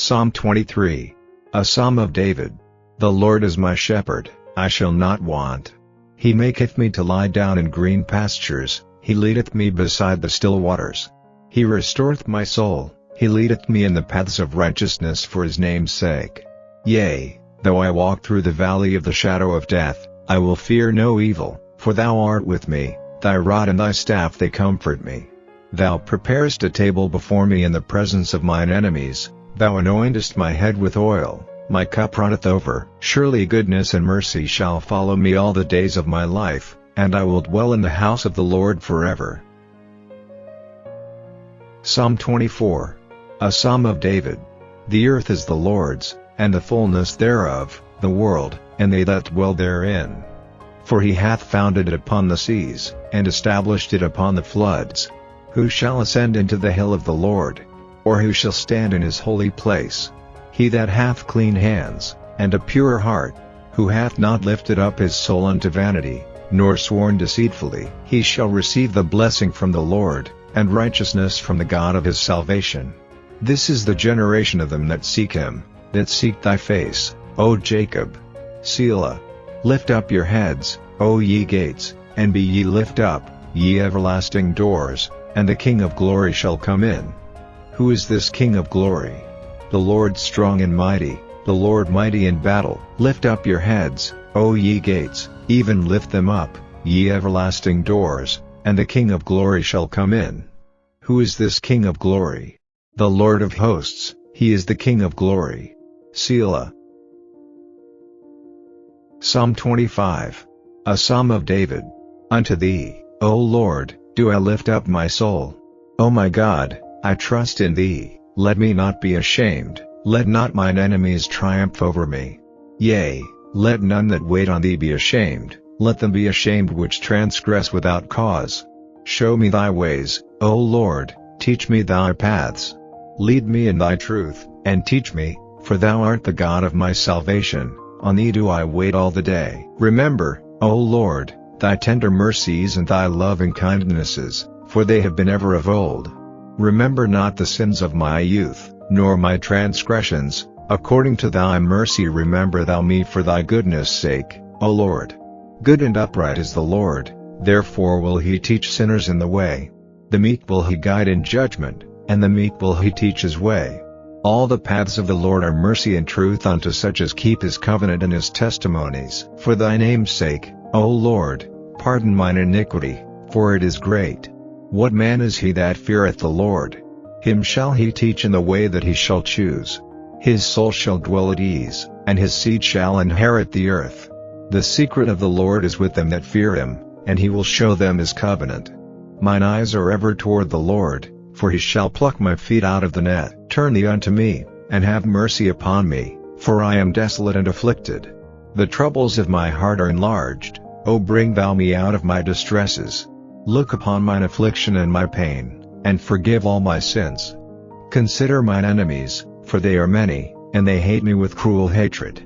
Psalm 23. A Psalm of David. The Lord is my shepherd, I shall not want. He maketh me to lie down in green pastures, he leadeth me beside the still waters. He restoreth my soul, he leadeth me in the paths of righteousness for his name's sake. Yea, though I walk through the valley of the shadow of death, I will fear no evil, for thou art with me, thy rod and thy staff they comfort me. Thou preparest a table before me in the presence of mine enemies, thou anointest my head with oil, my cup runneth over. Surely goodness and mercy shall follow me all the days of my life, and I will dwell in the house of the Lord forever. Psalm 24. A Psalm of David. The earth is the Lord's, and the fullness thereof, the world, and they that dwell therein. For he hath founded it upon the seas, and established it upon the floods. Who shall ascend into the hill of the Lord? Or who shall stand in his holy place? He that hath clean hands, and a pure heart, who hath not lifted up his soul unto vanity, nor sworn deceitfully, he shall receive the blessing from the Lord, and righteousness from the God of his salvation. This is the generation of them that seek him, that seek thy face, O Jacob. Selah. Lift up your heads, O ye gates, and be ye lift up, ye everlasting doors, and the King of glory shall come in. Who is this King of glory? The Lord strong and mighty, the Lord mighty in battle. Lift up your heads, O ye gates, even lift them up, ye everlasting doors, and the King of glory shall come in. Who is this King of glory? The Lord of hosts, he is the King of glory. Selah. Psalm 25. A Psalm of David. Unto thee, O Lord, do I lift up my soul. O my God, I trust in thee, let me not be ashamed, let not mine enemies triumph over me. Yea, let none that wait on thee be ashamed, let them be ashamed which transgress without cause. Show me thy ways, O Lord, teach me thy paths. Lead me in thy truth, and teach me, for thou art the God of my salvation, on thee do I wait all the day. Remember, O Lord, thy tender mercies and thy loving kindnesses, for they have been ever of old. Remember not the sins of my youth, nor my transgressions. According to thy mercy remember thou me for thy goodness' sake, O Lord. Good and upright is the Lord, therefore will he teach sinners in the way. The meek will he guide in judgment, and the meek will he teach his way. All the paths of the Lord are mercy and truth unto such as keep his covenant and his testimonies. For thy name's sake, O Lord, pardon mine iniquity, for it is great. What man is he that feareth the Lord? Him shall he teach in the way that he shall choose. His soul shall dwell at ease, and his seed shall inherit the earth. The secret of the Lord is with them that fear him, and he will show them his covenant. Mine eyes are ever toward the Lord, for he shall pluck my feet out of the net. Turn thee unto me, and have mercy upon me, for I am desolate and afflicted. The troubles of my heart are enlarged. O bring thou me out of my distresses. Look upon mine affliction and my pain, and forgive all my sins. Consider mine enemies, for they are many, and they hate me with cruel hatred.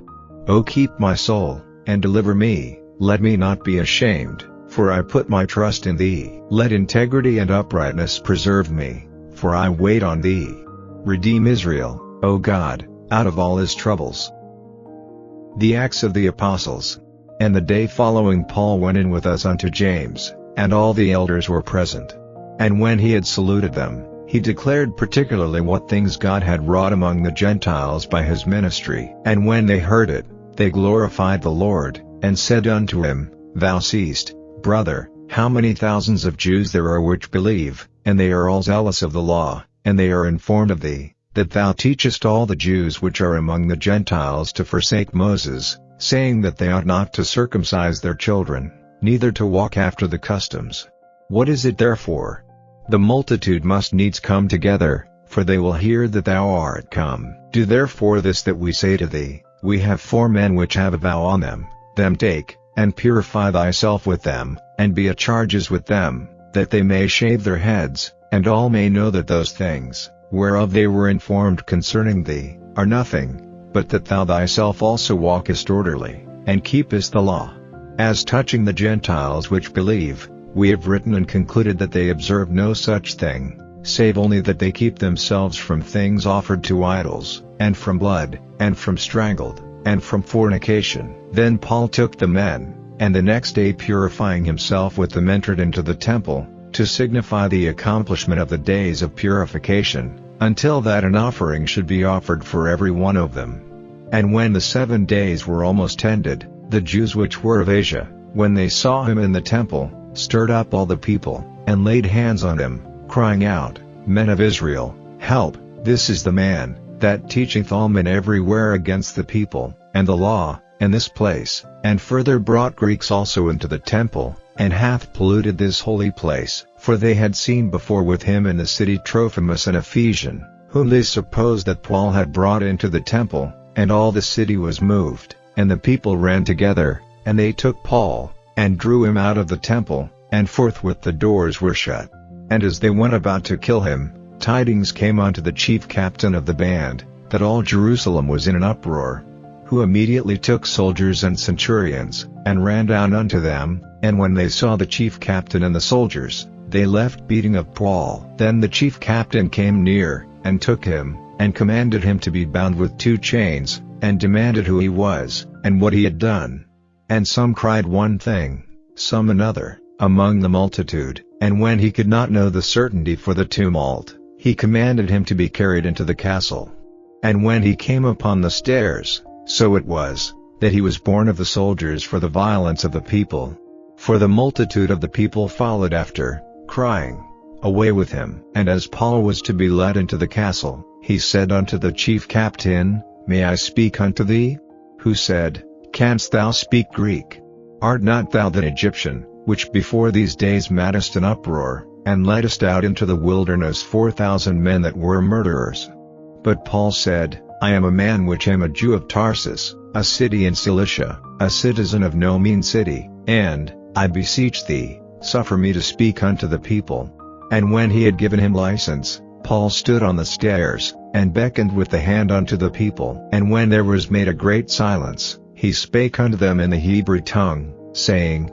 O keep my soul, and deliver me, let me not be ashamed, for I put my trust in thee. Let integrity and uprightness preserve me, for I wait on thee. Redeem Israel, O God, out of all his troubles. The Acts of the Apostles. And the day following Paul went in with us unto James, and all the elders were present. And when he had saluted them, he declared particularly what things God had wrought among the Gentiles by his ministry. And when they heard it, they glorified the Lord, and said unto him, Thou seest, brother, how many thousands of Jews there are which believe, and they are all zealous of the law, and they are informed of thee, that thou teachest all the Jews which are among the Gentiles to forsake Moses, saying that they ought not to circumcise their children, neither to walk after the customs. What is it therefore? The multitude must needs come together, for they will hear that thou art come. Do therefore this that we say to thee. We have 4 men which have a vow on them. Them take, and purify thyself with them, and be at charges with them, that they may shave their heads, and all may know that those things, whereof they were informed concerning thee, are nothing, but that thou thyself also walkest orderly, and keepest the law. As touching the Gentiles which believe, we have written and concluded that they observe no such thing, save only that they keep themselves from things offered to idols, and from blood, and from strangled, and from fornication. Then Paul took the men, and the next day purifying himself with them entered into the temple, to signify the accomplishment of the days of purification, until that an offering should be offered for every one of them. And when the 7 days were almost ended, the Jews which were of Asia, when they saw him in the temple, stirred up all the people, and laid hands on him, crying out, Men of Israel, help, this is the man, that teacheth all men everywhere against the people, and the law, and this place, and further brought Greeks also into the temple, and hath polluted this holy place. For they had seen before with him in the city Trophimus an Ephesian, whom they supposed that Paul had brought into the temple, and all the city was moved, and the people ran together, and they took Paul, and drew him out of the temple, and forthwith the doors were shut. And as they went about to kill him, tidings came unto the chief captain of the band, that all Jerusalem was in an uproar, who immediately took soldiers and centurions, and ran down unto them, and when they saw the chief captain and the soldiers, they left beating of Paul. Then the chief captain came near, and took him, and commanded him to be bound with 2 chains, and demanded who he was, and what he had done. And some cried one thing, some another, among the multitude, and when he could not know the certainty for the tumult, he commanded him to be carried into the castle. And when he came upon the stairs, so it was, that he was borne of the soldiers for the violence of the people. For the multitude of the people followed after, crying, Away with him. And as Paul was to be led into the castle, he said unto the chief captain, May I speak unto thee? Who said, Canst thou speak Greek? Art not thou the Egyptian, which before these days madest an uproar, and leddest out into the wilderness 4,000 men that were murderers? But Paul said, I am a man which am a Jew of Tarsus, a city in Cilicia, a citizen of no mean city, and, I beseech thee, suffer me to speak unto the people. And when he had given him license, Paul stood on the stairs, and beckoned with the hand unto the people. And when there was made a great silence, he spake unto them in the Hebrew tongue, saying,